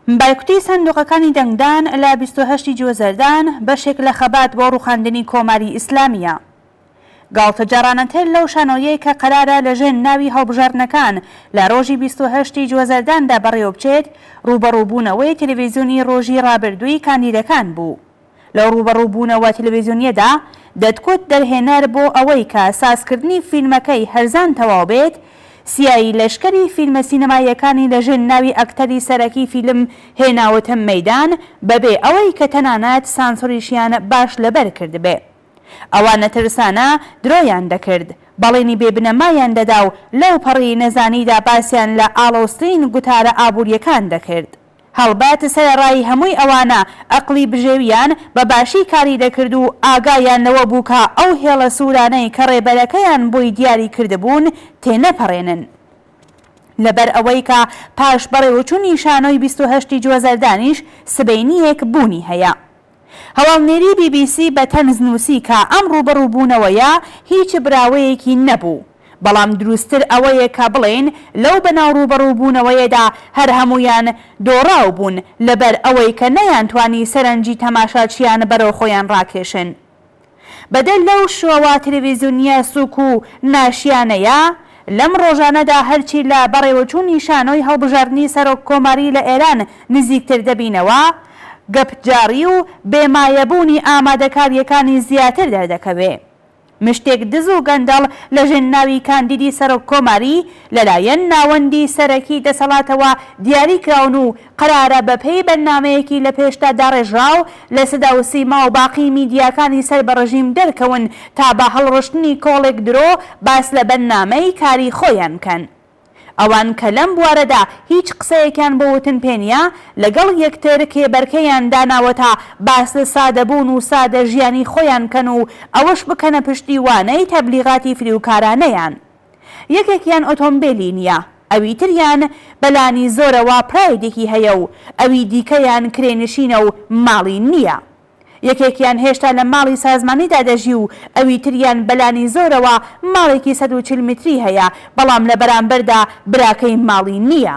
بایکوتی سندوقەکانی دەنگدان لە 28 جوێزەردان بەشێک لە خەبات بۆ ڕووخاندنی کۆماری ئیسلامیە. گاڵتە جارانەتر لەو شانۆیەی کە قەرارە لە ژێر ناوی هەڵبژاردنەکان لە ڕۆژی 28 جوێزەرداندا بەڕێوە بچێت ڕوبەڕووبوونەوەی تەلەڤیزیۆنی ڕۆژی ڕابردووی کاندیدەکان بوو. لەو ڕوبەڕووبوونەوە تەلەڤیزیۆنیەدا دەتکوت دەرهێنەر بۆ ئەوەی کە سازکردنی فیلمەکەی هەرزان تەواو بێت، سیایی لەشکری فیلمە سینەماییەکانی لە ژێر ناوی ئەکتەری سەرەکی فیلم هێناوەتە مەیدان بەبێ ئەوەی کە تەنانەت سانسۆریشیان باش لەبەر کردبێ. ئەوانە ترسانە درۆیان دەکرد، بەڵێنی بێبنەمایان دەدا و لەو پەڕی نەزانیدا باسییان لە ئاڵۆسترین گوتارە ئابوووریەکان دەکرد. هەڵبەت سەرڕای هەمووی ئەوانە ئەقلی بژێویان بە باشی کاری دەکرد و ئاگایانەوە بوو کە ئەو هێڵە سوورانەی کە ڕێبەرەکەیان بۆی دیاری کردبوون تێنەپەڕێنن. لەبەر ئەوەی کە پاش بەڕێوەچوونی شانۆی 28 جوێزەردانیش سبەینیەک بوونی هەیە. هەواڵنێری BBC بە تەنز نووسی کە ئەم ڕوبەڕووبوونەوەیە هیچ براوەیەکی نەبوو، بەڵام دروستتر ئەوەیە کە بڵێن لەو بەناو ڕوبەڕووبوونەوەیەدا هەر هەمویان دۆڕاو بوون لەبەر ئەوەی کە نەیانتوانی سەرنجی تەماشاچیان بەرەو خۆیان ڕاکێشن. بەدەل لەو شۆوە تەلەڤیزیۆنیە سووک و ناشیانەیە لەم ڕۆژانەدا هەرچی لە بەڕێوەچوونی شانۆی هەڵبژاردننی سەرۆک کۆماری لە ئێران نزیکتر دەبینەوە، گەپجاری و بێمایەبوونی ئامادەکاریەکانی زیاتر دەردەکەوێ. مشتێک دز و گەندەڵ لە ژێر ناوی کاندیدی سەرۆک کۆماری لەلایەن ناوەندی سەرەکی دەسەڵاتەوە دیاری کراون و قەرارە بەپێی بەرنامەیەکی لە پێشتا داڕێژراو لە سەدا و سیما و باقی میدیاکانی سەر بە ڕژیم دەرکەون تا بە هەڵڕشتنی کۆڵێک درۆ باس لە بەرنامەی کاری خۆیان کەن. ئەوان کە لەم بوارەدا هیچ قسەیەکیان بۆ وتن پێنیە لەگەڵ یەکتر کێبەرکەیان داناوە تا باس لە سادەبوون و سادە ژیانی خۆیان کەن و ئەوەش بکەنە پشتیوانەی تەبلیغاتی فریوکارانەیان. یەکێکیان ئۆتۆمبیلی نییە، ئەوی تریان بەلانی زۆرەوە پرایدێکی هەیە و ئەوی دیکەیان کرێنشینە و ماڵی نییە. یەکێکیان هێشتا لە ماڵی سازمانیدا دەژی و ئەوی تریان بەلانی زۆرەوە ماڵێکی 140 متری هەیە، بەڵام لە بەرامبەردا براکەی ماڵی نییە.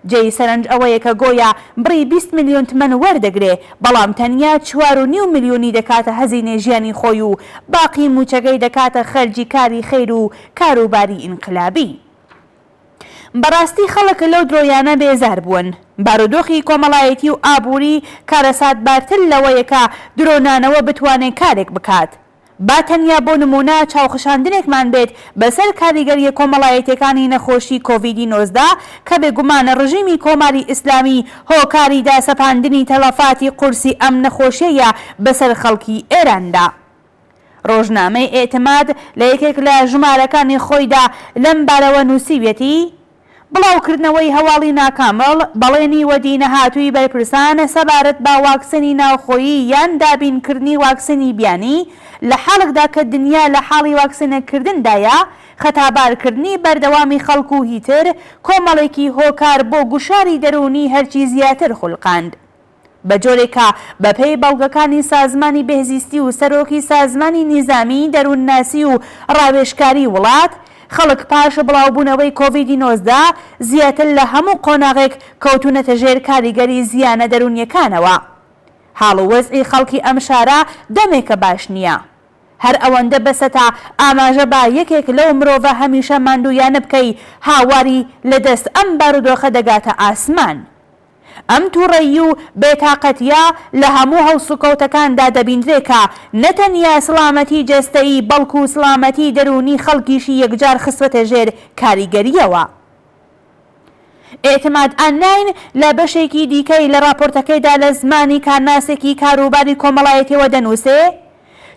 جێی سەرنج ئەوەیە کە گۆیا بڕی 20 ملیۆن تمەن وەردەگرێ، بەڵام تەنیا 4.5 ملیۆنی دەکاتە هەزینە ژیانی خۆی و باقی موچەکەی دەکاتە خەرجی کاری خەیر و کاروباری ئینقلابی. بەڕاستی خەڵک لەو درۆیانە بێزار بوون. بارودۆخی کۆمەڵایەتی و ئابووری کارەساتبارتر لەوەیە کە درۆنانەوە بتوانێت کارێک بکات. با تەنیا بۆ نمونە چاوخشاندنێکمان بێت بەسەر کاریگەریە کۆمەڵایەتیەکانی نەخۆشی کۆڤیدی-19 کە بێگومانە ڕژیمی کۆماری ئیسلامی هۆکاری داسەپاندنی تەلەفاتی قورسی ئەم نەخۆشیەیە بەسەر خەڵکی ئێراندا. ڕۆژنامەی ئێتماد لە یەکێک لە ژمارەکانی خۆیدا لەم بارەوە نووسیوێتی بڵاوکردنەوەی هەواڵی ناکامەڵ بەڵێنی وەدی نەهاتووی بەرپرسان سەبارەت با واکسنی ناوخۆیی یان دابینکردنی واکسنی بیانی لە حاڵێکدا کە دنیا لە حاڵی واکسنەکردندایە خەتابارکردنی بەردەوامی خەڵک و هیتر کۆمەڵێکی هۆکار بۆ گوشاری دەرونی هەرچی زیاتر خوڵقاند. بە جۆرێکە بەپێی بەڵگەکانی سازمانی بەهزیستی و سەرۆکی سازمانی نیزامی دەروونناسی و ڕاوێژکاری وڵات، خەڵک پاش بڵاوبوونەوەی کۆڤیدی-19 زیاتر لە هەموو قۆناغێک کەوتونەتە ژێر کاریگەری زیانە دەرونیەکانەوە. حاڵ و وەزعی خەڵکی ئەم شارە دەمێکە باش نییە. هەر ئەوەندە بەسە تا ئاماژە با یەکێک لەو مرۆڤە هەمیشە ماندوویانە بکەی هاواری لەدەست ئەم بارودۆخە دەگاتە ئاسمان. ئەم تووڕەیی و بێتاقەتیە لە هەموو هەڵسوکەوتەکاندا دەبیندرێت کە نەتەنیا سڵامەتی جەستەیی بەڵکو و سڵامەتی دەرونی خەڵکیشی یەکجار خستوەتە ژێر کاریگەریەوە. ئێتماد ئانلاین لە بەشێکی دیکەی لە راپۆرتەکەیدا لە زمانی کارناسێکی کاروباری کۆمەڵایەتیەوە دەنووسێ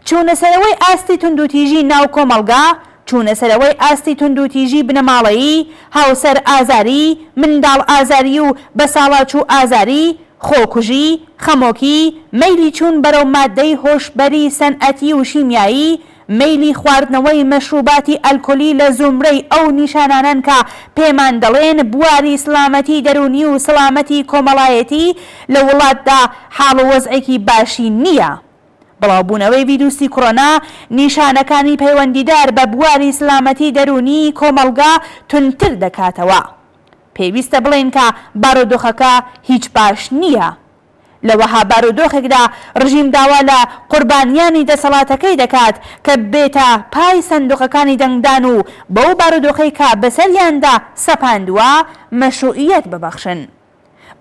چوونەسەرەوەی ئاستی توندوتیژی ناو کۆمەڵگا، چوونەسەرەوەی ئاستی توندوتیژی بنەماڵەیی، هاوسەر ئازاری، منداڵ ئازاری و بەساڵات و ئازاری، خۆکوژی، خەمۆکی، مەیلی چوون بەرەو مادەی هۆشبەری سەنعەتی و شیمیایی، مەیلی خواردنەوەی مەشروباتی ئەلکۆلی لە زومرەی ئەو نیشانانن کە پێمان دەڵێن بواری سڵامەتی دەرونی و سڵامەتی کۆمەڵایەتی لە وڵاتدا حاڵ و وەزعێکی باشی نییە. بڵاوبوونەوەی ڤیرۆسی کۆڕۆنا نیشانەکانی پەیوەندیدار بە بواری سلامەتی دەرونی کۆمەڵگا تونتر دەکاتەوە. پێویستە بڵێن کە بارودۆخەکە هیچ باش نییە. لەوەها بارودۆخێکدا ڕژیم داوا لە قوربانیانی دەسەڵاتەکەی دەکات کە بێتە پای سندوقەکانی دەنگدان و بەو بارودۆخەی کە بەسەریاندا سەپاندووە مەشروعیەت ببەخشن.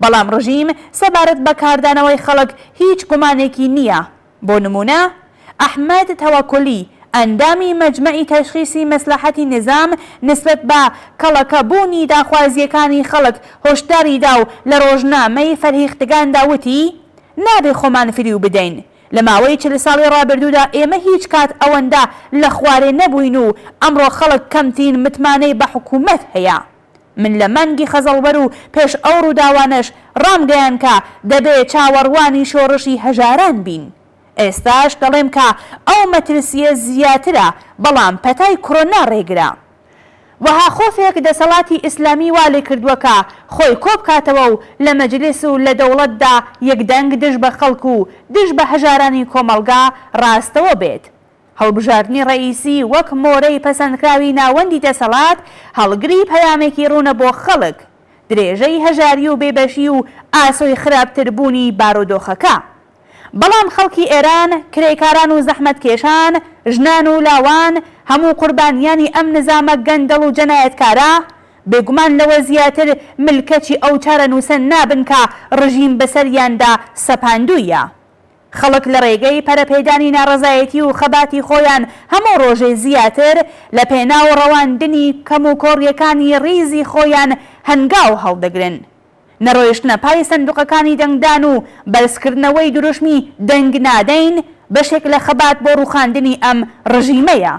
بەڵام ڕژیم سەبارەت بە کاردانەوەی خەڵک هیچ گومانێکی نییە. بۆ نمونە ئەحمەد تەوەکولی ئەندامی مەجمەعی تەشخیصی مەسلەحەتی نظام نسبەت بە کەڵەکەبوونی داخوازیەکانی خەڵک هۆشداریدا و لە ڕۆژنامەی فەرهیختگاندا وتی نابێ خۆمان فریو بدەین. لە ماوەی 40 ساڵی ڕابردوودا ئێمە هیچ کات ئەوەندە لە خوارێ نەبووین و ئەمڕۆ خەڵک کەمترین متمانەی بە حکوومەت هەیە. من لە مانگی خەزەڵبەر و پێش ئەو ڕووداوانەش ڕامگەیان کە دەبێت چاوەڕوانی شۆڕشی هەژاران بین. ئێستاش دەڵێم کە ئەو مەترسیە زیاترە بەڵام پەتای کۆرۆنا ڕێگرا. وەها خۆفێک دەسەڵاتی ئیسلامی وا لێ کردووە کە خۆی کۆبکاتەوە و لە مەجلیس و لە دەوڵەتدا یەکدەنگ دژ بە خەڵک و دژ بە هەژارانی کۆمەڵگا ڕاستەوە بێت. هەڵبژاردننی ڕئیسی وەک مۆرەی پەسەندکراوی ناوەندی دەسەڵات هەڵگری پەیامێکی ڕوونە بۆ خەڵک، درێژەی هەژاری و بێبەشی و ئاسۆی خراپتربوونی بارودۆخەکە. بەڵام خەڵکی ئێران، کرێکاران و زەحمەتکێشان، ژنان و لاوان، هەموو قوربانیانی ئەم نزامە گەندەڵ و جەنایەتکارە بێگومان لەوە زیاتر ملکەچی ئەو چارەنووسە نابن کە ڕژیم بەسەریاندا سەپاندوویە. خەڵک لە ڕێگەی پەرەپێدانی ناڕەزایەتی و خەباتی خۆیان هەموو ڕۆژێ زیاتر لە پێناو ڕەواندنی کەم و کۆڕیەکانی ڕیزی خۆیان هەنگاو هەڵدەگرن. نەڕۆیشتنە پای سندوقەکانی دەنگدان و بەرزکردنەوەی دروشمی دەنگ نادەین بەشێک لە خەبات بۆ ڕووخاندنی ئەم ڕژیمەیە.